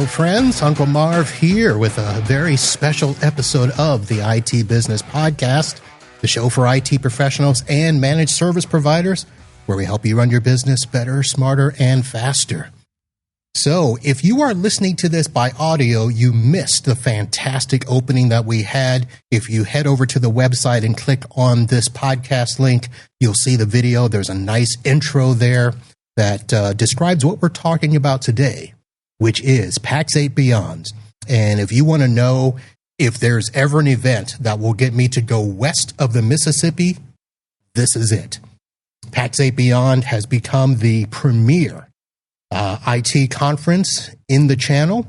friends. Uncle Marv here with a very special episode of the IT Business Podcast, the show for IT professionals and managed service providers, where we help you run your business better, smarter, and faster. So if you are listening to this by audio, you missed the fantastic opening that we had. If you head over to the website and click on this podcast link, you'll see the video. There's a nice intro there that describes what we're talking about today, which is Pax8 Beyond. And if you want to know if there's ever an event that will get me to go west of the Mississippi, this is it. Pax8 Beyond has become the premier IT conference in the channel.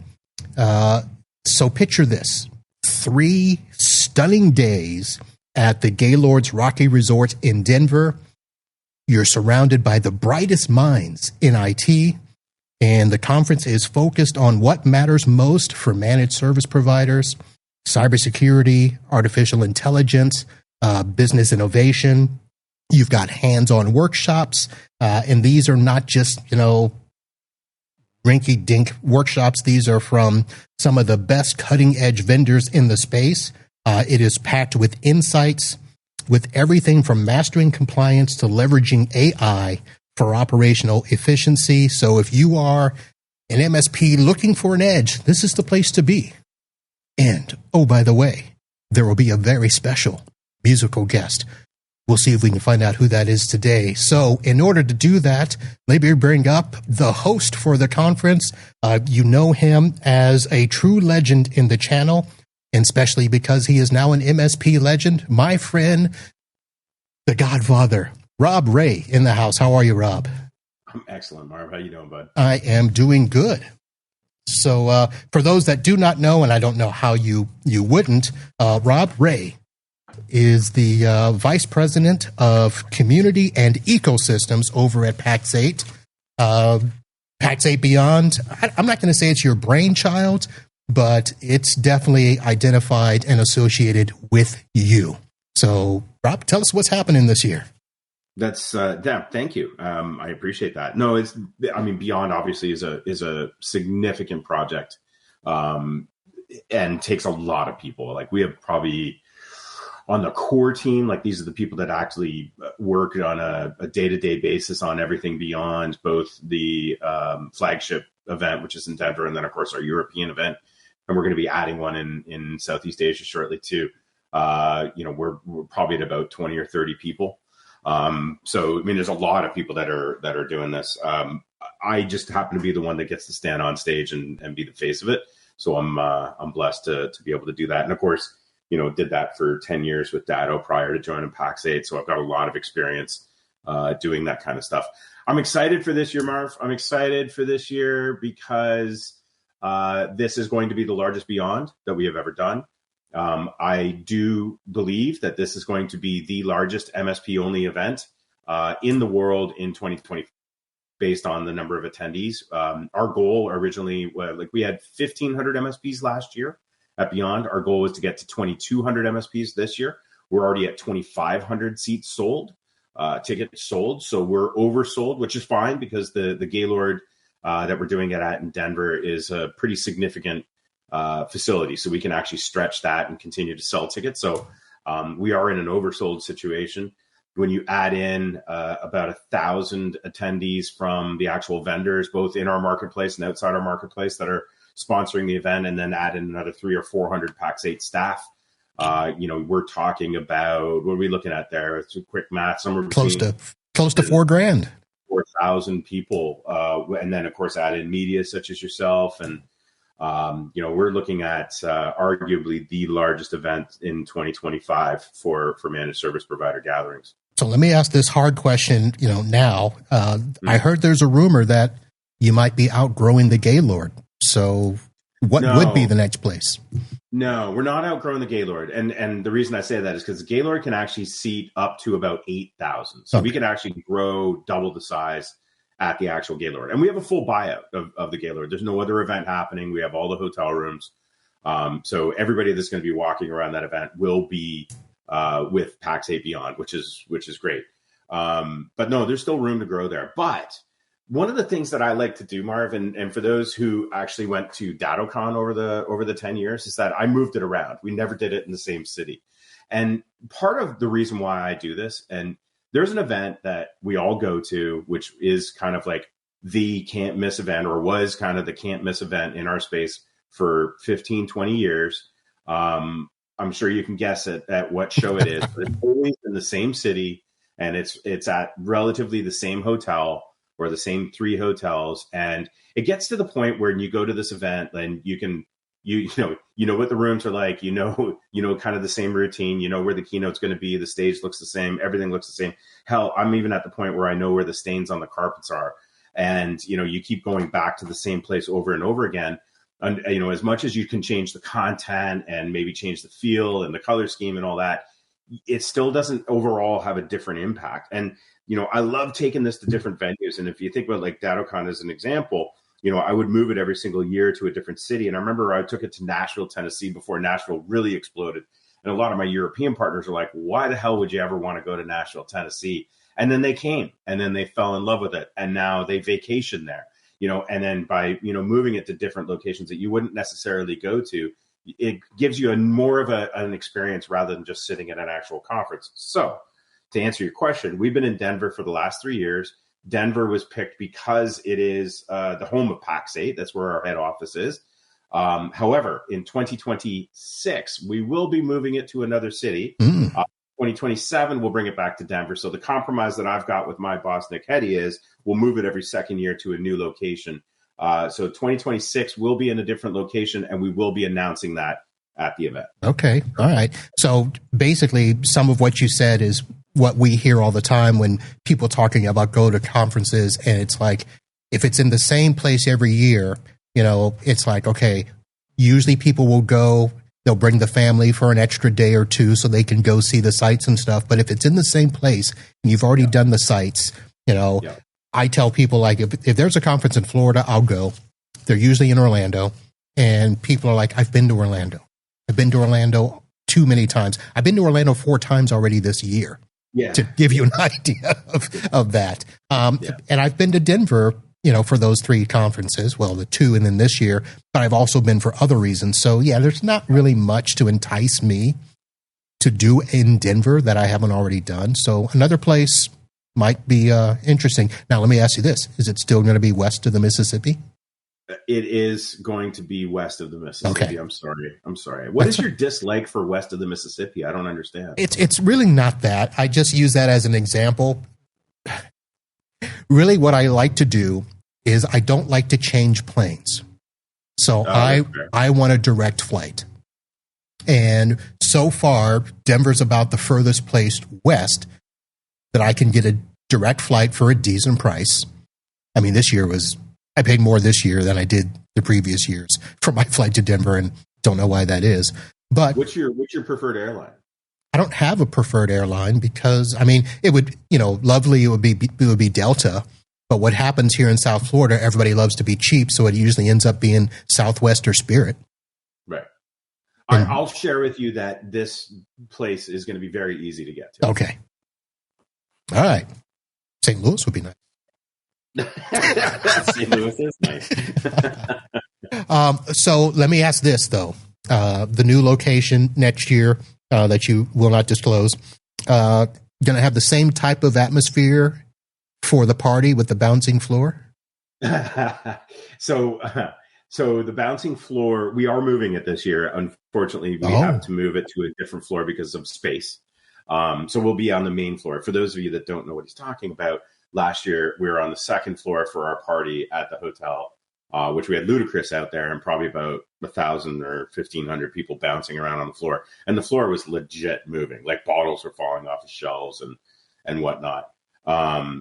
So picture this: 3 stunning days at the Gaylord's Rocky Resort in Denver. You're surrounded by the brightest minds in IT, and the conference is focused on what matters most for managed service providers: cybersecurity, artificial intelligence, business innovation. You've got hands-on workshops, and these are not just, rinky-dink workshops. These are from some of the best cutting-edge vendors in the space. It is packed with insights, with everything from mastering compliance to leveraging AI for operational efficiency. So if you are an MSP looking for an edge, this is the place to be. And, oh, by the way, there will be a very special musical guest. We'll see if we can find out who that is today. So in order to do that, let me bring up the host for the conference. You know him as a true legend in the channel, and especially because he is now an MSP legend. My friend, the Godfather, Rob Ray, in the house. How are you, Rob? I'm excellent, Marv. How you doing, bud? I am doing good. So for those that do not know, and I don't know how you wouldn't, Rob Ray is the Vice President of Community and Ecosystems over at Pax8. Pax8 Beyond, I'm not going to say it's your brainchild, but it's definitely identified and associated with you. So, Rob, tell us what's happening this year. That's thank you. I appreciate that. No, Beyond obviously is a significant project, and takes a lot of people. Like, we have probably on the core team, like, these are the people that actually work on a day-to-day basis on everything beyond, both the flagship event, which is in Denver, and then, of course, our European event. And we're going to be adding one in Southeast Asia shortly, too. We're probably at about 20 or 30 people. So, there's a lot of people that are doing this. I just happen to be the one that gets to stand on stage and be the face of it. So I'm blessed to be able to do that. And, of course, did that for 10 years with Datto prior to joining Pax8. So I've got a lot of experience doing that kind of stuff. I'm excited for this year, Marv. I'm excited for this year because this is going to be the largest Beyond that we have ever done. I do believe that this is going to be the largest MSP-only event in the world in 2020, based on the number of attendees. Our goal originally, we had 1,500 MSPs last year at Beyond. Our goal was to get to 2,200 MSPs this year. We're already at 2,500 seats sold, tickets sold. So we're oversold, which is fine because the Gaylord that we're doing it at in Denver is a pretty significant facility. So we can actually stretch that and continue to sell tickets. So we are in an oversold situation. When you add in about 1,000 attendees from the actual vendors, both in our marketplace and outside our marketplace, that are sponsoring the event, and then add in another 300 or 400 Pax8 staff, we're talking about, what are we looking at there? It's a quick math, somewhere close to $4,000. 4,000 people, and then of course add in media such as yourself, and we're looking at arguably the largest event in 2025 for managed service provider gatherings. So let me ask this hard question. Now I heard there's a rumor that you might be outgrowing the Gaylord. So what would be the next place? No, we're not outgrowing the Gaylord. And the reason I say that is because the Gaylord can actually seat up to about 8,000. So we can actually grow double the size at the actual Gaylord. And we have a full buyout of the Gaylord. There's no other event happening. We have all the hotel rooms. So everybody that's going to be walking around that event will be with Pax8 Beyond, which is great. But no, there's still room to grow there. But one of the things that I like to do, Marv, and for those who actually went to DattoCon over the 10 years, is that I moved it around. We never did it in the same city. And part of the reason why I do this, and there's an event that we all go to, which is kind of like the can't miss event, or was kind of the can't miss event in our space for 15, 20 years. I'm sure you can guess at what show it is, but it's always in the same city, and it's at relatively the same hotel or the same 3 hotels. And it gets to the point where you go to this event and you know what the rooms are like, you know, kind of the same routine, you know where the keynote's going to be, the stage looks the same, everything looks the same. Hell, I'm even at the point where I know where the stains on the carpets are. And, you keep going back to the same place over and over again. And, as much as you can change the content and maybe change the feel and the color scheme and all that, it still doesn't overall have a different impact. And, I love taking this to different venues. And if you think about like DattoCon as an example, I would move it every single year to a different city. And I remember I took it to Nashville, Tennessee before Nashville really exploded. And a lot of my European partners are like, why the hell would you ever want to go to Nashville, Tennessee? And then they came, and then they fell in love with it. And now they vacation there, and then by, moving it to different locations that you wouldn't necessarily go to, it gives you more of an experience rather than just sitting at an actual conference. So to answer your question, we've been in Denver for the last 3 years. Denver was picked because it is the home of Pax8. That's where our head office is. However, in 2026, we will be moving it to another city. 2027, we'll bring it back to Denver. So the compromise that I've got with my boss, Nick Hetty, is we'll move it every second year to a new location. So 2026 will be in a different location, and we will be announcing that at the event. Okay. All right. So basically, some of what you said is what we hear all the time when people talking about go to conferences, and it's like, if it's in the same place every year, it's like, okay, usually people will go, they'll bring the family for an extra day or two so they can go see the sites and stuff. But if it's in the same place and you've already done the sites, I tell people, like, if there's a conference in Florida, I'll go. They're usually in Orlando, and people are like, I've been to Orlando. I've been to Orlando too many times. I've been to Orlando 4 times already this year. Yeah. To give you an idea of that. And I've been to Denver, for those 3 conferences, well, the 2 and then this year, but I've also been for other reasons. So yeah, there's not really much to entice me to do in Denver that I haven't already done. So another place might be interesting. Now, let me ask you this. Is it still going to be west of the Mississippi? It is going to be west of the Mississippi. Okay. I'm sorry. What That's is your dislike for west of the Mississippi? I don't understand. It's really not that. I just use that as an example. Really, what I like to do is I don't like to change planes. So I want a direct flight. And so far, Denver's about the furthest place west that I can get a direct flight for a decent price. I mean, I paid more this year than I did the previous years for my flight to Denver, and don't know why that is. But what's your preferred airline? I don't have a preferred airline because, I mean, it would, lovely, it would be Delta. But what happens here in South Florida, everybody loves to be cheap, so it usually ends up being Southwest or Spirit. Right. I'll share with you that this place is going to be very easy to get to. Okay. All right. St. Louis would be nice. St. Louis is nice. So let me ask this, though. The new location next year that you will not disclose, going to have the same type of atmosphere for the party with the bouncing floor? So the bouncing floor, we are moving it this year. Unfortunately, we have to move it to a different floor because of space. So we'll be on the main floor. For those of you that don't know what he's talking about, last year we were on the second floor for our party at the hotel, which we had Ludacris out there and probably about 1,000 or 1,500 people bouncing around on the floor. And the floor was legit moving, like bottles were falling off the shelves and whatnot.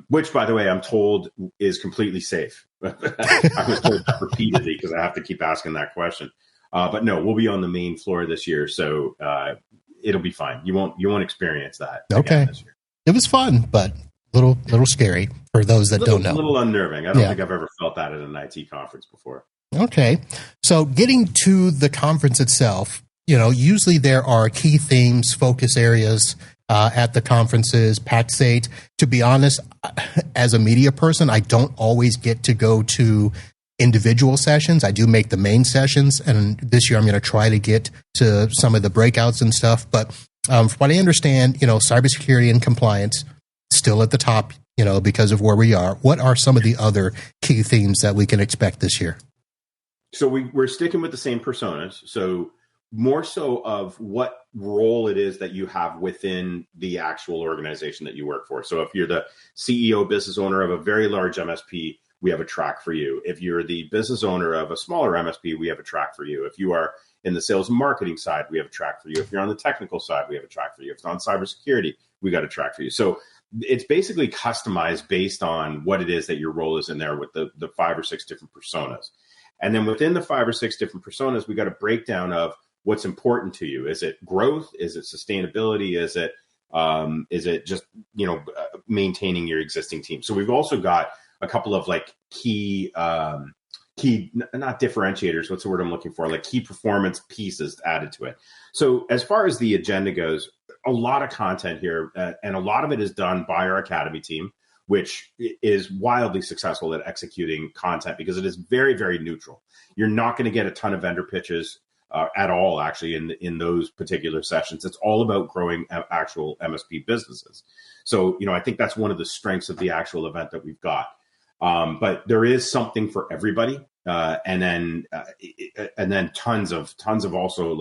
Which, by the way, I'm told is completely safe. I was told that repeatedly because I have to keep asking that question. But no, we'll be on the main floor this year, so it'll be fine. You won't experience that. Okay, this year. It was fun, but little scary for those that don't know. A little unnerving. I don't think I've ever felt that at an IT conference before. Okay, so getting to the conference itself, usually there are key themes, focus areas. at the conferences, Pax8. To be honest, as a media person, I don't always get to go to individual sessions. I do make the main sessions, and this year I'm going to try to get to some of the breakouts and stuff. But from what I understand, cybersecurity and compliance still at the top, because of where we are. What are some of the other key themes that we can expect this year? So we're sticking with the same personas. So more so of what role it is that you have within the actual organization that you work for. So if you're the CEO, business owner of a very large MSP, we have a track for you. If you're the business owner of a smaller MSP, we have a track for you. If you are in the sales and marketing side, we have a track for you. If you're on the technical side, we have a track for you. If it's on cybersecurity, we got a track for you. So it's basically customized based on what it is that your role is in there with the 5 or 6 different personas. And then within the 5 or 6 different personas, we got a breakdown of what's important to you. Is it growth? Is it sustainability? Is it just, maintaining your existing team? So we've also got a couple of key, not differentiators. What's the word I'm looking for? Like key performance pieces added to it. So as far as the agenda goes, a lot of content here, and a lot of it is done by our Academy team, which is wildly successful at executing content because it is very, very neutral. You're not going to get a ton of vendor pitches at all, actually, in those particular sessions. It's all about growing actual MSP businesses. So, I think that's one of the strengths of the actual event that we've got. But there is something for everybody, and then tons of also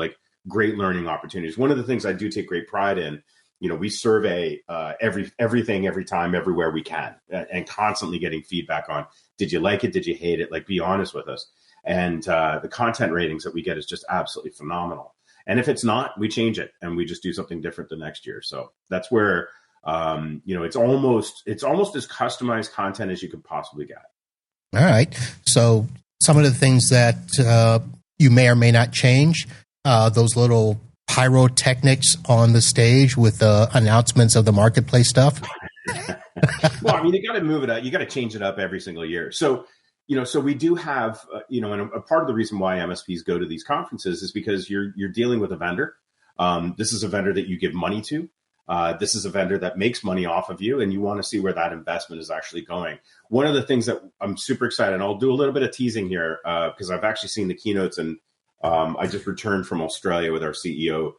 great learning opportunities. One of the things I do take great pride in, we survey everything, every time, everywhere we can, and constantly getting feedback on, did you like it? Did you hate it? Be honest with us. And the content ratings that we get is just absolutely phenomenal. And if it's not, we change it and we just do something different the next year. So that's where, it's almost as customized content as you could possibly get. All right. So some of the things that you may or may not change, those little pyrotechnics on the stage with the announcements of the marketplace stuff. Well, you got to move it up. You got to change it up every single year. So, so we do have, and a part of the reason why MSPs go to these conferences is because you're dealing with a vendor. This is a vendor that you give money to. This is a vendor that makes money off of you, and you want to see where that investment is actually going. One of the things that I'm super excited, and I'll do a little bit of teasing here because I've actually seen the keynotes, and I just returned from Australia with our CEO,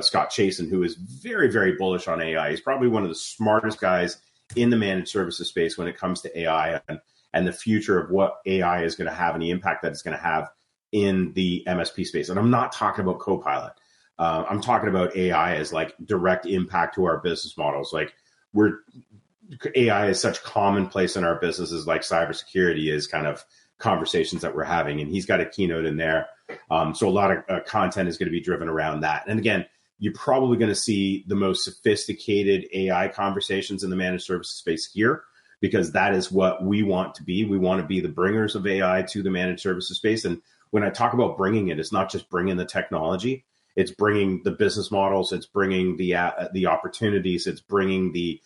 Scott Chasen, who is very, very bullish on AI. He's probably one of the smartest guys in the managed services space when it comes to AI and the future of what AI is going to have and the impact that it's going to have in the MSP space. And I'm not talking about Copilot. I'm talking about AI as direct impact to our business models. AI is such commonplace in our businesses, like cybersecurity is kind of conversations that we're having. And he's got a keynote in there. So a lot of content is going to be driven around that. And again, you're probably going to see the most sophisticated AI conversations in the managed services space here, because that is what we want to be. We want to be the bringers of AI to the managed services space. And when I talk about bringing it, it's not just bringing the technology. It's bringing the business models. It's bringing the opportunities. It's bringing the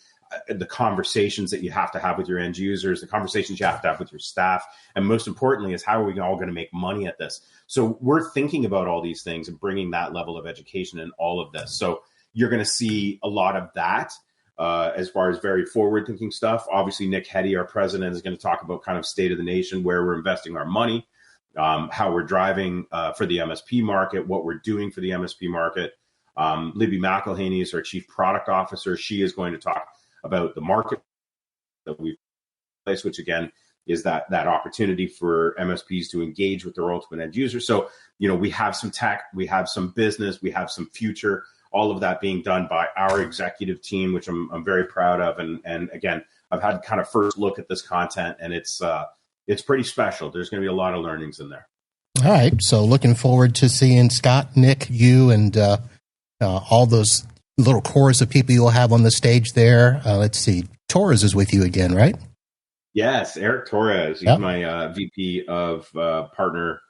conversations that you have to have with your end users, the conversations you have to have with your staff. And most importantly is, how are we all going to make money at this? So we're thinking about all these things and bringing that level of education in all of this. So you're going to see a lot of that as far as very forward-thinking stuff. Obviously, Nick Hetty, our president, is going to talk about kind of state of the nation, where we're investing our money, how we're driving for the MSP market, what we're doing for the MSP market. Libby McElhaney is our chief product officer. She is going to talk about the market that we've placed, which again is that opportunity for MSPs to engage with their ultimate end user. So, we have some tech, we have some business, we have some future, all of that being done by our executive team, which I'm very proud of. And again, I've had kind of first look at this content, and it's pretty special. There's going to be a lot of learnings in there. All right. So looking forward to seeing Scott, Nick, you, and all those little chorus of people you'll have on the stage there. Let's see. Torres is with you again, right? Yes, Eric Torres. He's my VP of partner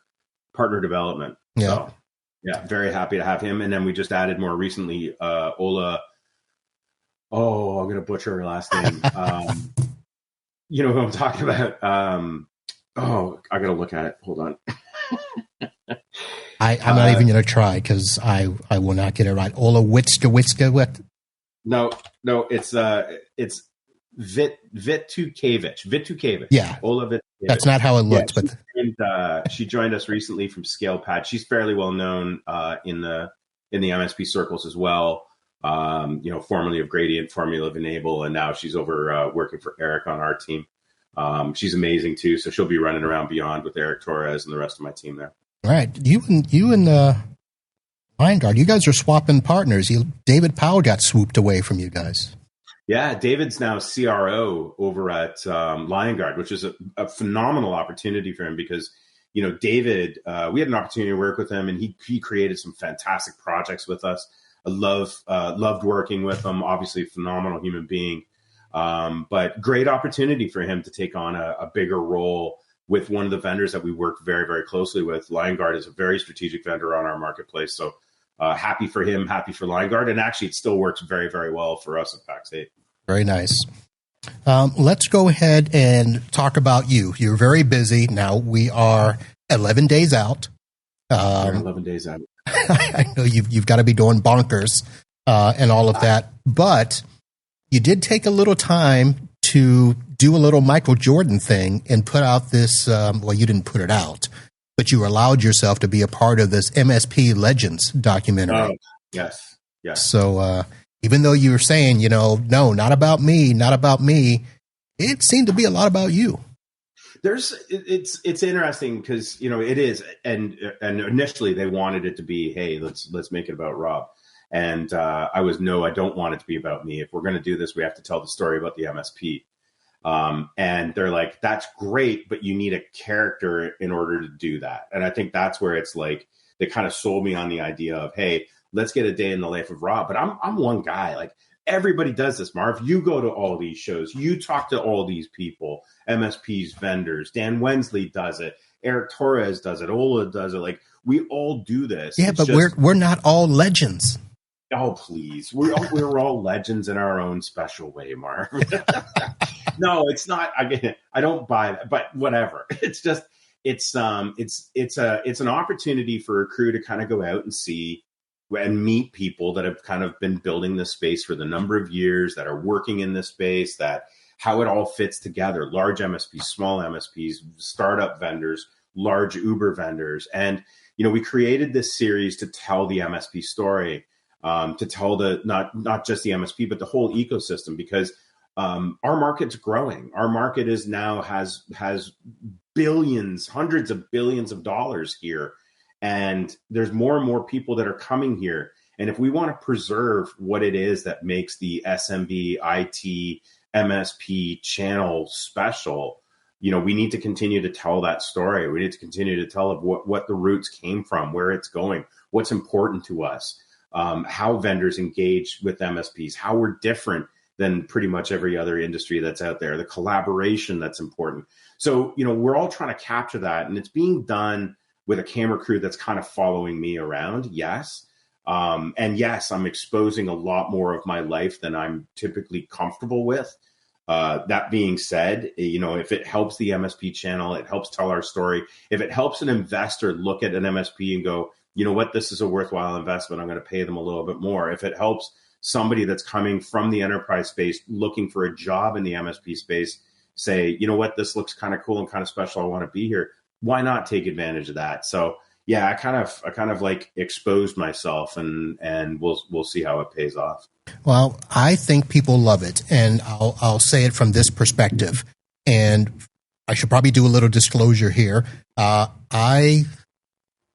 development. Yeah. So, yeah, very happy to have him. And then we just added more recently Ola. Oh, I'm going to butcher her last name. You know who I'm talking about? I got to look at it. Hold on. I'm not even going to try because I will not get it right. Ola Witska. What? No, no, it's Vitukevich. Yeah, Ola Vitukevich. that's not how it Yeah, looks, but she joined us recently from ScalePad. She's fairly well known in the MSP circles as well. Formerly of Gradient, formerly of Enable, and now she's over working for Eric on our team. She's amazing too, so she'll be running around Beyond with Eric Torres and the rest of my team there. all right, you and Lion you guys are swapping partners. David Powell got swooped away from you guys. Yeah, David's now CRO over at Lion which is a phenomenal opportunity for him because, David, we had an opportunity to work with him, and he created some fantastic projects with us. I loved working with him. Obviously, phenomenal human being, but great opportunity for him to take on a bigger role with one of the vendors that we work very, very closely with. Lion is a very strategic vendor on our marketplace, so happy for him, happy for Lion and actually, it still works very, very well for us at Pax8. Very nice. Let's go ahead and talk about you. You're very busy. Now we are 11 days out. We're 11 days out. I know you've got to be doing bonkers and all of that, but you did take a little time to do a little Michael Jordan thing and put out this. Well, you didn't put it out, but you allowed yourself to be a part of this MSP Legends documentary. Oh, yes. So, even though you were saying, no, not about me, it seemed to be a lot about you. It's interesting because, it is. And initially they wanted it to be, hey, let's make it about Rob. And I don't want it to be about me. If we're going to do this, we have to tell the story about the MSP. And they're like, that's great, but you need a character in order to do that. And I think that's where it's like, they kind of sold me on the idea of, hey, let's get a day in the life of Rob. But I'm one guy. Like, everybody does this, Marv. You go to all these shows. You talk to all these people, MSPs, vendors. Dan Wensley does it. Eric Torres does it. Ola does it. Like, we all do this. Yeah, but we're not all legends. Oh, please. We're all legends in our own special way, Marv. No, it's not. I don't buy that, but whatever. It's just, it's an opportunity for a crew to kind of go out and see and meet people that have kind of been building this space for the number of years, that are working in this space, that how it all fits together. Large MSPs, small MSPs, startup vendors, large Uber vendors. And, we created this series to tell the MSP story, to tell not just the MSP, but the whole ecosystem, because our market's growing. Our market is now has billions, hundreds of billions of dollars here. And there's more and more people that are coming here. And if we want to preserve what it is that makes the SMB, IT, MSP channel special, we need to continue to tell that story. We need to continue to tell of what the roots came from, where it's going, what's important to us, how vendors engage with MSPs, how we're different than pretty much every other industry that's out there, the collaboration that's important. So, we're all trying to capture that, and it's being done with a camera crew that's kind of following me around. Yes. And yes, I'm exposing a lot more of my life than I'm typically comfortable with. That being said, if it helps the MSP channel, it helps tell our story. If it helps an investor look at an MSP and go, you know what, this is a worthwhile investment, I'm going to pay them a little bit more. If it helps somebody that's coming from the enterprise space looking for a job in the MSP space say, you know what, this looks kind of cool and kind of special, I want to be here, why not take advantage of that? So yeah, I kind of like exposed myself, and we'll see how it pays off. Well, I think people love it, and I'll say it from this perspective. And I should probably do a little disclosure here. I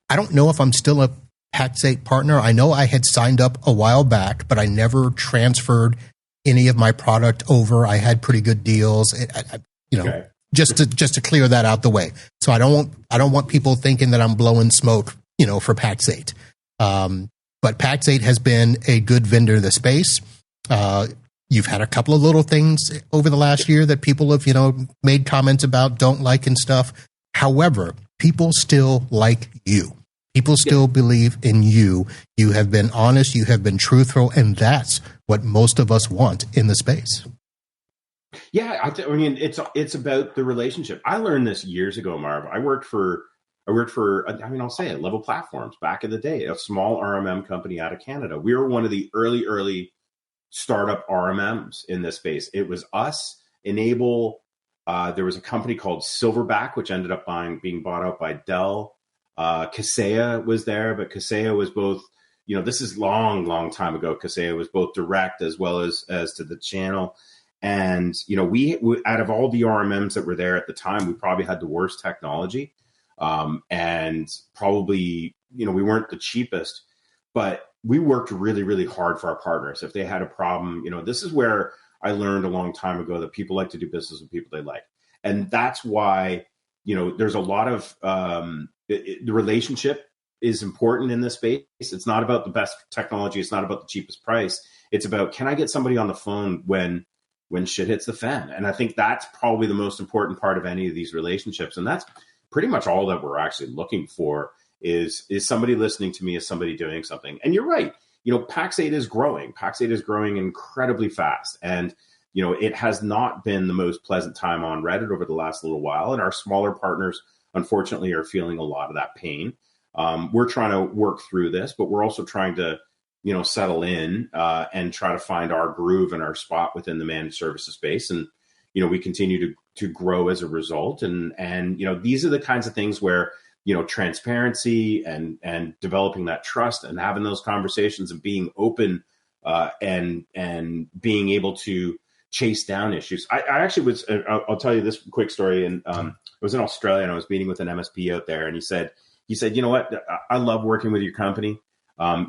don't know if I'm still a Pax8 partner. I know I had signed up a while back, but I never transferred any of my product over. I had pretty good deals, okay. Just to clear that out the way. So I don't want people thinking that I'm blowing smoke, for Pax8. But Pax8 has been a good vendor in the space. You've had a couple of little things over the last year that people have, made comments about, don't like and stuff. However, people still like you. People still believe in you. You have been honest. You have been truthful. And that's what most of us want in the space. Yeah, I mean, it's about the relationship. I learned this years ago, Marv. I worked for, I'll say it, Level Platforms back in the day, a small RMM company out of Canada. We were one of the early startup RMMs in this space. It was us, Enable. There was a company called Silverback, which ended up being bought out by Dell. Kaseya was there, but Kaseya was both, this is long time ago. Kaseya was both direct as well as to the channel. And, we out of all the RMMs that were there at the time, we probably had the worst technology. And probably, we weren't the cheapest, but we worked really, really hard for our partners. If they had a problem, this is where I learned a long time ago that people like to do business with people they like. And that's why, there's a lot of, the relationship is important in this space. It's not about the best technology. It's not about the cheapest price. It's about, can I get somebody on the phone when shit hits the fan? And I think that's probably the most important part of any of these relationships. And that's pretty much all that we're actually looking for is somebody listening to me, is somebody doing something. And you're right. Pax8 is growing. Pax8 is growing incredibly fast. And, it has not been the most pleasant time on Reddit over the last little while. And our smaller partners, unfortunately, are feeling a lot of that pain. We're trying to work through this, but we're also trying to, settle in and try to find our groove and our spot within the managed services space. And, we continue to grow as a result. And these are the kinds of things where, transparency and developing that trust and having those conversations and being open and being able to chase down issues. I actually was, I'll tell you this quick story. And I was in Australia and I was meeting with an MSP out there, and he said, you know what? I love working with your company.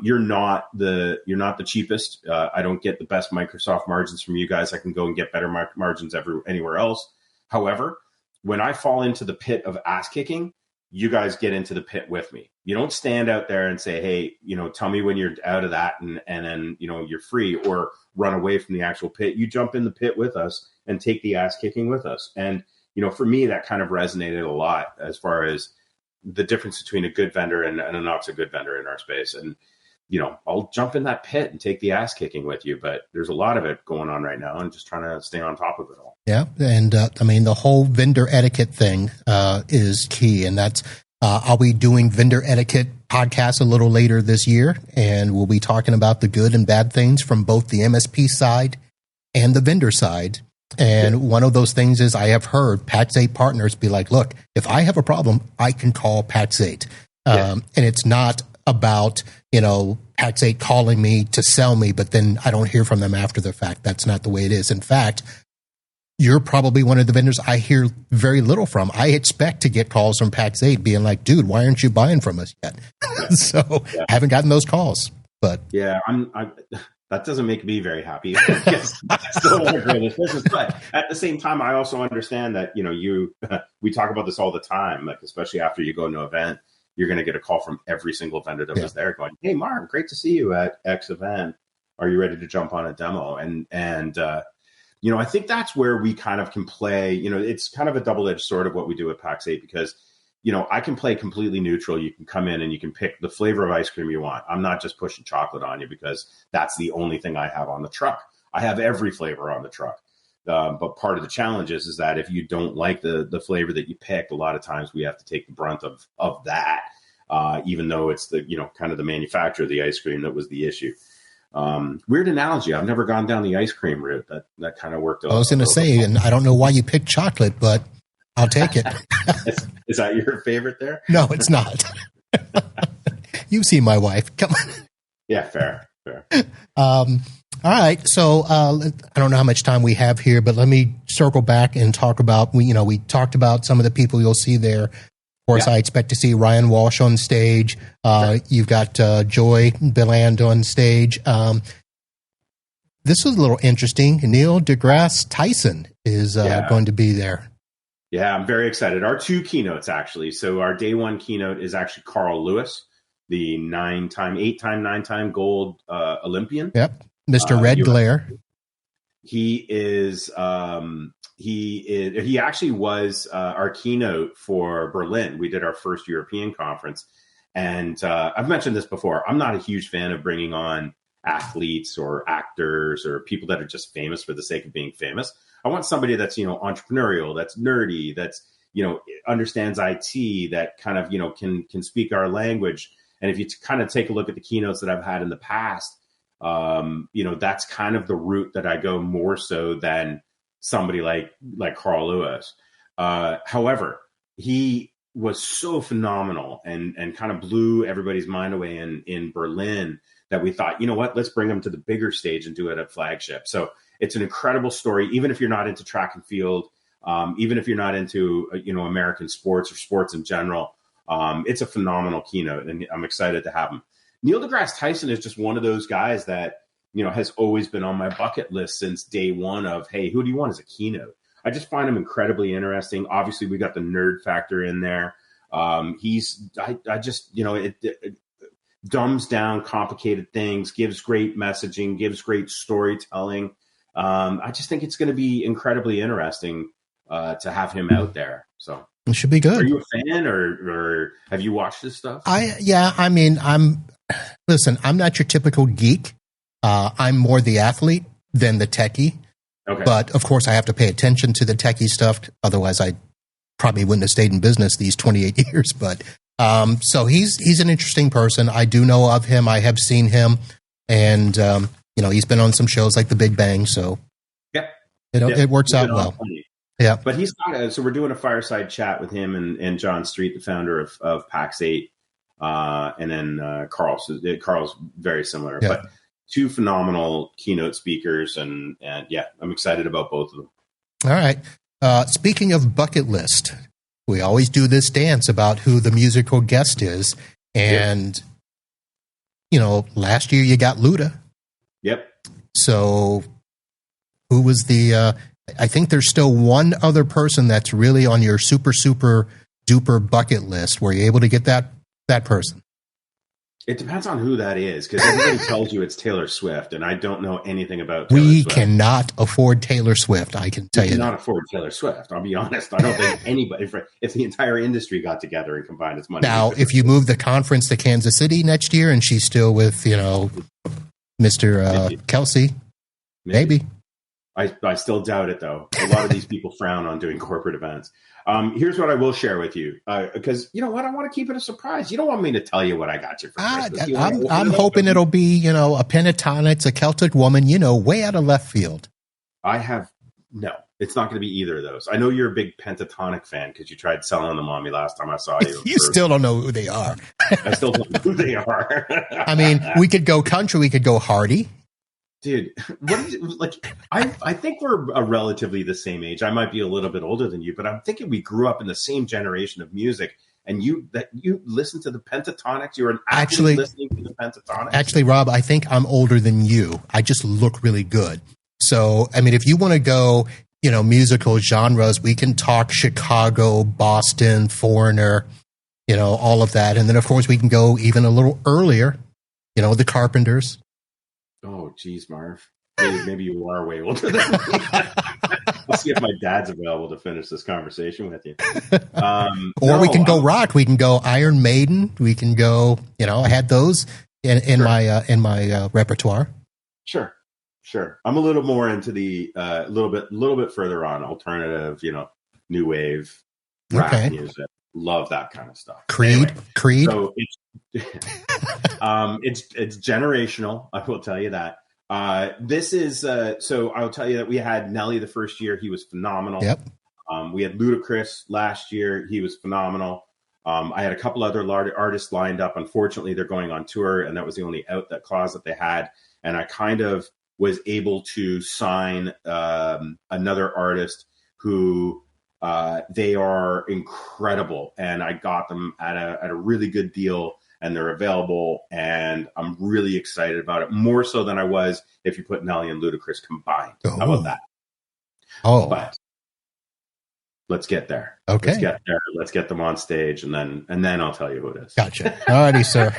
You're not the cheapest. I don't get the best Microsoft margins from you guys. I can go and get better margins anywhere else. However, when I fall into the pit of ass kicking, you guys get into the pit with me. You don't stand out there and say, hey, tell me when you're out of that and then, you're free, or run away from the actual pit. You jump in the pit with us and take the ass kicking with us. And, for me, that kind of resonated a lot as far as the difference between a good vendor and a not so good vendor in our space. And, I'll jump in that pit and take the ass kicking with you, but there's a lot of it going on right now and just trying to stay on top of it all. Yeah. And the whole vendor etiquette thing is key. And that's, I'll be doing vendor etiquette podcasts a little later this year. And we'll be talking about the good and bad things from both the MSP side and the vendor side. And one of those things is I have heard Pax8 partners be like, look, if I have a problem, I can call Pax8. And it's not about, Pax8 calling me to sell me, but then I don't hear from them after the fact. That's not the way it is. In fact, you're probably one of the vendors I hear very little from. I expect to get calls from Pax8 being like, dude, why aren't you buying from us yet? So I haven't gotten those calls. But yeah, that doesn't make me very happy. I still want to grow this business. But at the same time, I also understand that, we talk about this all the time, like especially after you go to an event, you're going to get a call from every single vendor that was there going, hey, Marv, great to see you at X event. Are you ready to jump on a demo? And I think that's where we kind of can play, it's kind of a double-edged sword of what we do at Pax8 because, I can play completely neutral. You can come in and you can pick the flavor of ice cream you want. I'm not just pushing chocolate on you because that's the only thing I have on the truck. I have every flavor on the truck. But part of the challenge is that if you don't like the flavor that you picked, a lot of times we have to take the brunt of that, even though it's the, kind of the manufacturer of the ice cream that was the issue. Weird analogy. I've never gone down the ice cream route. That kind of worked out. I was going to say, and I don't know why you picked chocolate, but I'll take it. Is that your favorite there? No, it's not. You've seen my wife. Come on. Yeah, fair. All right. So I don't know how much time we have here, but let me circle back and talk about, we talked about some of the people you'll see there. Of course, I expect to see Ryan Walsh on stage. You've got Joy Beland on stage. This is a little interesting. Neil deGrasse Tyson is going to be there. Yeah, I'm very excited. Our two keynotes, actually. So our day one keynote is actually Carl Lewis, the 9-time gold Olympian. Yep. Mr. Red Glare. He actually was our keynote for Berlin. We did our first European conference. And I've mentioned this before. I'm not a huge fan of bringing on athletes or actors or people that are just famous for the sake of being famous. I want somebody that's, entrepreneurial, that's nerdy, that's, understands IT, that kind of, can speak our language. And if you kind of take a look at the keynotes that I've had in the past, That's kind of the route that I go more so than somebody like Carl Lewis. However, he was so phenomenal and kind of blew everybody's mind away in Berlin that we thought, you know what, let's bring him to the bigger stage and do it at Flagship. So it's an incredible story, even if you're not into track and field, even if you're not into, American sports or sports in general. It's a phenomenal keynote, and I'm excited to have him. Neil deGrasse Tyson is just one of those guys that, has always been on my bucket list since day one of, hey, who do you want as a keynote? I just find him incredibly interesting. Obviously, we got the nerd factor in there. It dumbs down complicated things, gives great messaging, gives great storytelling. I just think it's going to be incredibly interesting to have him out there. So it should be good. Are you a fan or have you watched this stuff? Listen, I'm not your typical geek. I'm more the athlete than the techie. Okay. But of course I have to pay attention to the techie stuff. Otherwise I probably wouldn't have stayed in business these 28 years. But, so he's an interesting person. I do know of him. I have seen him, and, he's been on some shows like The Big Bang. So it works out well. Yeah. But he's not, so we're doing a fireside chat with him and John Street, the founder of Pax8, and then Carl. So Carl's very similar, but two phenomenal keynote speakers, and I'm excited about both of them. All right. Speaking of bucket list, we always do this dance about who the musical guest is, and last year you got Luda. Yep. So who was the? I think there's still one other person that's really on your super duper bucket list. Were you able to get that person? It depends on who that is, because everybody tells you it's Taylor Swift, and I don't know anything about Taylor Swift. We Swift. cannot afford Taylor Swift, I can tell you. We cannot afford Taylor Swift, I'll be honest. I don't think anybody, if the entire industry got together and combined its money. Now, if you move the conference to Kansas City next year and she's still with, Mr. Kelsey, maybe. I still doubt it, though. A lot of these people frown on doing corporate events. Here's what I will share with you, because you know what? I want to keep it a surprise. You don't want me to tell you what I got you for Christmas. I'm hoping it'll be, a pentatonics, a Celtic woman, way out of left field. No, it's not going to be either of those. I know you're a big pentatonic fan because you tried selling them on me last time I saw you. You still don't know who they are. I still don't know who they are. I mean, we could go country, we could go Hardy. Dude, I think we're relatively the same age. I might be a little bit older than you, but I'm thinking we grew up in the same generation of music. And you listen to the Pentatonics. You're actually listening to the Pentatonics. Actually, Rob, I think I'm older than you. I just look really good. So, I mean, if you want to go, musical genres, we can talk Chicago, Boston, Foreigner, all of that. And then, of course, we can go even a little earlier, the Carpenters. Oh, geez, Marv. Maybe you are way older than me. Let's see if my dad's available to finish this conversation with you. We can go rock. We can go Iron Maiden. We can go. I had those in my repertoire. Sure. I'm a little more into the little bit further on alternative. New wave, rap music. Love that kind of stuff. Creed. So it's generational. I will tell you that. This is so I'll tell you that we had Nelly the first year. He was phenomenal. Yep. We had Ludacris last year. He was phenomenal. I had a couple other artists lined up. Unfortunately, they're going on tour, and that was the only out that clause that they had. And I kind of was able to sign another artist who they are incredible, and I got them at a really good deal, and they're available, and I'm really excited about it, more so than I was if you put Nelly and Ludacris combined. How about that? But let's get there. Okay. Let's get there. Let's get them on stage, and then I'll tell you who it is. Gotcha. All righty, sir.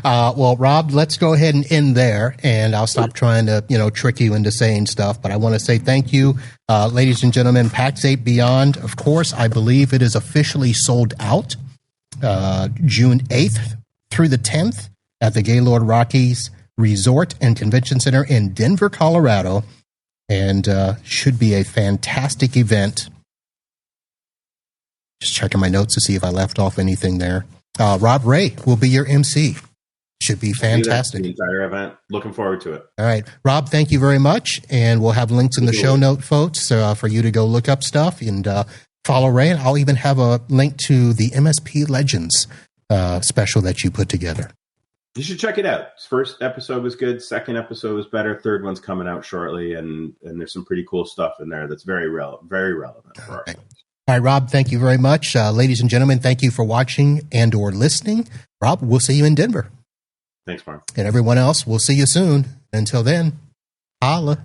Well, Rob, let's go ahead and end there, and I'll stop trying to, trick you into saying stuff. But I want to say thank you, ladies and gentlemen. Pax8 Beyond, of course, I believe it is officially sold out June 8th through the 10th at the Gaylord Rockies Resort and Convention Center in Denver, Colorado, and should be a fantastic event. Just checking my notes to see if I left off anything there. Rob Ray will be your MC. Should be fantastic. The entire event. Looking forward to it. All right. Rob, thank you very much. And we'll have links in the show note, folks, for you to go look up stuff and follow Ray. And I'll even have a link to the MSP Legends special that you put together. You should check it out. First episode was good. Second episode was better. Third one's coming out shortly. And there's some pretty cool stuff in there that's very relevant for our clients. All right, Rob, thank you very much. Ladies and gentlemen, thank you for watching and or listening. Rob, we'll see you in Denver. Thanks, Marv. And everyone else, we'll see you soon. Until then, holla.